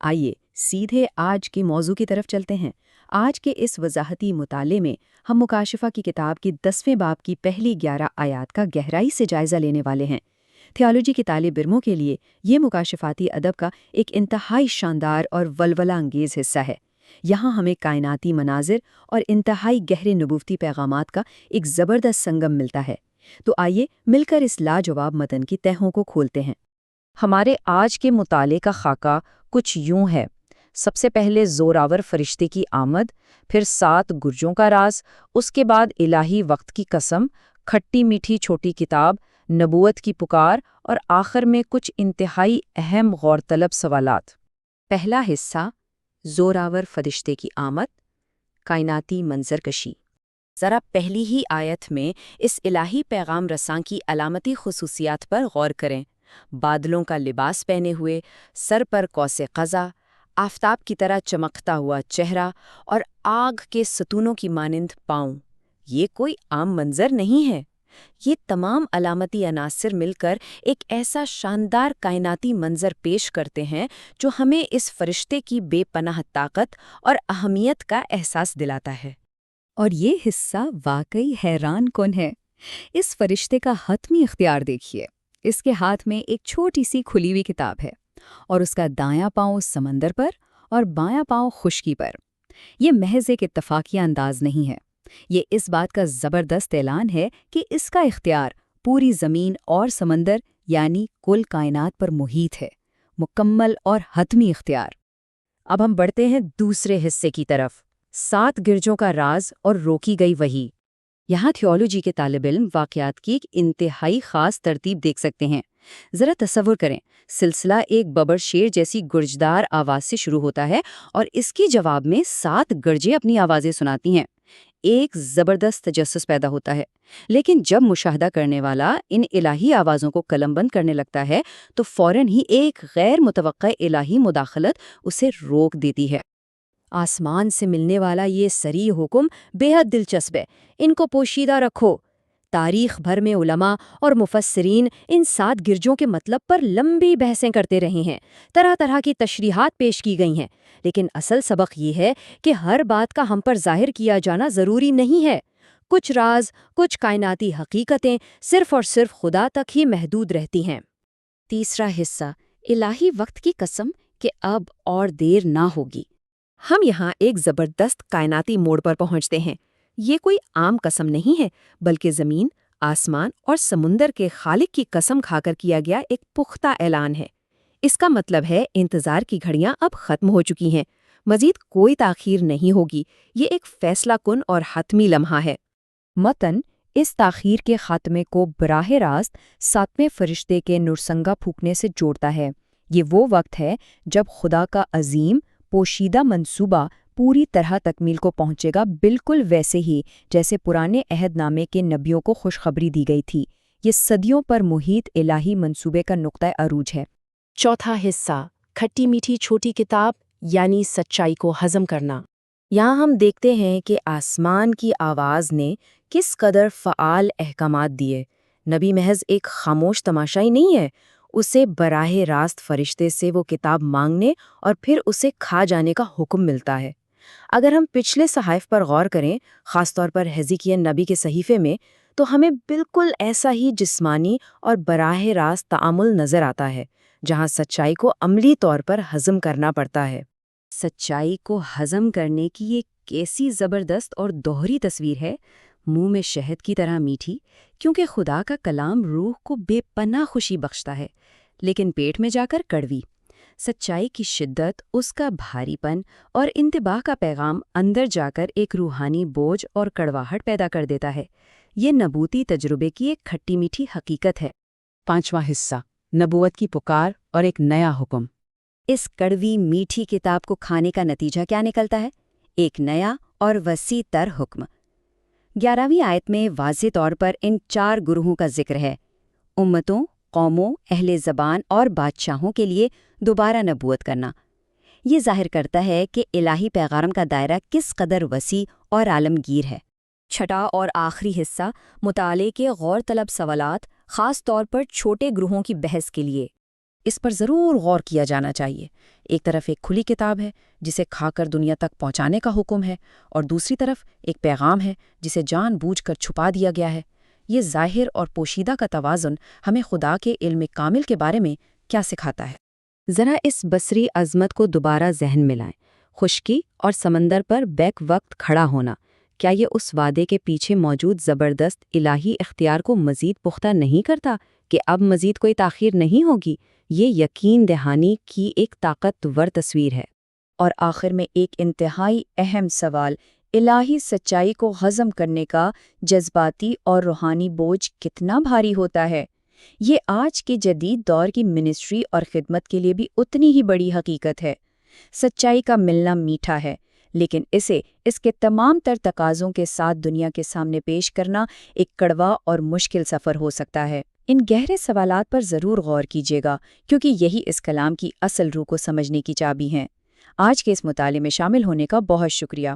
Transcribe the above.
آئیے سیدھے آج کے موضوع کی طرف چلتے ہیں۔ آج کے اس وضاحتی مطالعے میں ہم مکاشفہ کی کتاب کی 10ویں باب کی پہلی 11 آیات کا گہرائی سے جائزہ لینے والے ہیں۔ تھیالوجی کے طالب علموں کے لیے یہ مکاشفاتی ادب کا ایک انتہائی شاندار اور ولولہ انگیز حصہ ہے۔ یہاں ہمیں کائناتی مناظر اور انتہائی گہرے نبوتی پیغامات کا ایک زبردست سنگم ملتا ہے۔ تو آئیے مل کر اس لاجواب متن کی تہوں کو کھولتے ہیں۔ ہمارے آج کے مطالعے کا خاکہ کچھ یوں ہے۔ سب سے پہلے زوراور فرشتے کی آمد، پھر 7 گرجوں کا راز، اس کے بعد الہی وقت کی قسم، کھٹی میٹھی چھوٹی کتاب، نبوت کی پکار، اور آخر میں کچھ انتہائی اہم غور طلب سوالات۔ پہلا حصہ، زوراور فرشتے کی آمد، کائناتی منظر کشی۔ ذرا پہلی ہی آیت میں اس الہی پیغام رساں کی علامتی خصوصیات پر غور کریں۔ بادلوں کا لباس پہنے ہوئے، سر پر قوس قزح، آفتاب کی طرح چمکتا ہوا چہرہ اور آگ کے ستونوں کی مانند پاؤں۔ یہ کوئی عام منظر نہیں ہے۔ یہ تمام علامتی عناصر مل کر ایک ایسا شاندار کائناتی منظر پیش کرتے ہیں جو ہمیں اس فرشتے کی بے پناہ طاقت اور اہمیت کا احساس دلاتا ہے۔ اور یہ حصہ واقعی حیران کن ہے۔ اس فرشتے کا حتمی اختیار دیکھیے۔ اس کے ہاتھ میں ایک چھوٹی سی کھلی ہوئی کتاب ہے اور اس کا دایاں پاؤں سمندر پر اور بایاں پاؤں خشکی پر۔ یہ محض ایک اتفاقیہ انداز نہیں ہے۔ یہ اس بات کا زبردست اعلان ہے کہ اس کا اختیار پوری زمین اور سمندر یعنی کل کائنات پر محیط ہے، مکمل اور حتمی اختیار۔ اب ہم بڑھتے ہیں دوسرے حصے کی طرف، 7 گرجوں کا راز اور روکی گئی وحی۔ یہاں تھیولوجی کے طالب علم واقعات کی ایک انتہائی خاص ترتیب دیکھ سکتے ہیں۔ ذرا تصور کریں، سلسلہ ایک ببر شیر جیسی گرجدار آواز سے شروع ہوتا ہے اور اس کی جواب میں 7 گرجیں اپنی آوازیں سناتی ہیں۔ ایک زبردست تجسس پیدا ہوتا ہے، لیکن جب مشاہدہ کرنے والا ان الہی آوازوں کو قلم بند کرنے لگتا ہے تو فوراً ہی ایک غیر متوقع الہی مداخلت اسے روک دیتی ہے۔ آسمان سے ملنے والا یہ صریح حکم بے حد دلچسپ ہے، ان کو پوشیدہ رکھو۔ تاریخ بھر میں علماء اور مفسرین ان 7 گرجوں کے مطلب پر لمبی بحثیں کرتے رہے ہیں، طرح طرح کی تشریحات پیش کی گئی ہیں، لیکن اصل سبق یہ ہے کہ ہر بات کا ہم پر ظاہر کیا جانا ضروری نہیں ہے۔ کچھ راز، کچھ کائناتی حقیقتیں صرف اور صرف خدا تک ہی محدود رہتی ہیں۔ تیسرا حصہ، الہی وقت کی قسم کہ اب اور دیر نہ ہوگی۔ ہم یہاں ایک زبردست کائناتی موڑ پر پہنچتے ہیں۔ یہ کوئی عام قسم نہیں ہے، بلکہ زمین، آسمان اور سمندر کے خالق کی قسم کھا کر کیا گیا ایک پختہ اعلان ہے۔ اس کا مطلب ہے انتظار کی گھڑیاں اب ختم ہو چکی ہیں، مزید کوئی تاخیر نہیں ہوگی۔ یہ ایک فیصلہ کن اور حتمی لمحہ ہے۔ متن اس تاخیر کے خاتمے کو براہ راست 7ویں فرشتے کے نرسنگا پھونکنے سے جوڑتا ہے۔ یہ وہ وقت ہے جب خدا کا عظیم پوشیدہ منصوبہ پوری طرح تکمیل کو پہنچے گا، بالکل ویسے ہی جیسے پرانے عہد نامے کے نبیوں کو خوشخبری دی گئی تھی۔ یہ صدیوں پر محیط الہی منصوبے کا نقطہ عروج ہے۔ چوتھا حصہ، کھٹی میٹھی چھوٹی کتاب یعنی سچائی کو ہضم کرنا۔ یہاں ہم دیکھتے ہیں کہ آسمان کی آواز نے کس قدر فعال احکامات دیے۔ نبی محض ایک خاموش تماشائی نہیں ہے، اسے براہ راست فرشتے سے وہ کتاب مانگنے اور پھر اسے کھا جانے کا حکم ملتا ہے۔ اگر ہم پچھلے صحائف پر غور کریں، خاص طور پر حزقیل نبی کے صحیفے میں، تو ہمیں بالکل ایسا ہی جسمانی اور براہ راست تعامل نظر آتا ہے، جہاں سچائی کو عملی طور پر ہضم کرنا پڑتا ہے۔ سچائی کو ہضم کرنے کی یہ کیسی زبردست اور دوہری تصویر ہے، منہ میں شہد کی طرح میٹھی، کیونکہ خدا کا کلام روح کو بے پناہ خوشی بخشتا ہے، لیکن پیٹ میں جا کر کڑوی۔ سچائی کی شدت، اس کا بھاری پن اور انتباہ کا پیغام اندر جا کر ایک روحانی بوجھ اور کڑواہٹ پیدا کر دیتا ہے۔ یہ نبوتی تجربے کی ایک کھٹی میٹھی حقیقت ہے۔ پانچواں حصہ، نبوت کی پکار اور ایک نیا حکم۔ اس کڑوی میٹھی کتاب کو کھانے کا نتیجہ کیا نکلتا ہے؟ ایک نیا اور وسیع تر حکم۔ 11ویں آیت میں واضح طور پر ان 4 گروہوں کا ذکر ہے۔ امتوں، قوموں، اہل زبان اور بادشاہوں کے لیے دوبارہ نبوت کرنا۔ یہ ظاہر کرتا ہے کہ الہی پیغام کا دائرہ کس قدر وسیع اور عالمگیر ہے۔ چھٹا اور آخری حصہ، مطالعے کے غور طلب سوالات، خاص طور پر چھوٹے گروہوں کی بحث کے لیے۔ اس پر ضرور غور کیا جانا چاہیے۔ ایک طرف ایک کھلی کتاب ہے جسے کھا کر دنیا تک پہنچانے کا حکم ہے، اور دوسری طرف ایک پیغام ہے جسے جان بوجھ کر چھپا دیا گیا ہے۔ یہ ظاہر اور پوشیدہ کا توازن ہمیں خدا کے علم کامل کے بارے میں کیا سکھاتا ہے؟ ذرا اس بصری عظمت کو دوبارہ ذہن میں لائیں۔ خشکی اور سمندر پر بیک وقت کھڑا ہونا، کیا یہ اس وعدے کے پیچھے موجود زبردست الہی اختیار کو مزید پختہ نہیں کرتا کہ اب مزید کوئی تاخیر نہیں ہوگی؟ یہ یقین دہانی کی ایک طاقتور تصویر ہے۔ اور آخر میں ایک انتہائی اہم سوال، الہی سچائی کو ہضم کرنے کا جذباتی اور روحانی بوجھ کتنا بھاری ہوتا ہے؟ یہ آج کے جدید دور کی منسٹری اور خدمت کے لیے بھی اتنی ہی بڑی حقیقت ہے۔ سچائی کا ملنا میٹھا ہے، لیکن اسے اس کے تمام تر تقاضوں کے ساتھ دنیا کے سامنے پیش کرنا ایک کڑوا اور مشکل سفر ہو سکتا ہے۔ ان گہرے سوالات پر ضرور غور کیجیے گا، کیونکہ یہی اس کلام کی اصل روح کو سمجھنے کی چابی ہیں۔ آج کے اس مطالعے میں شامل ہونے کا بہت شکریہ۔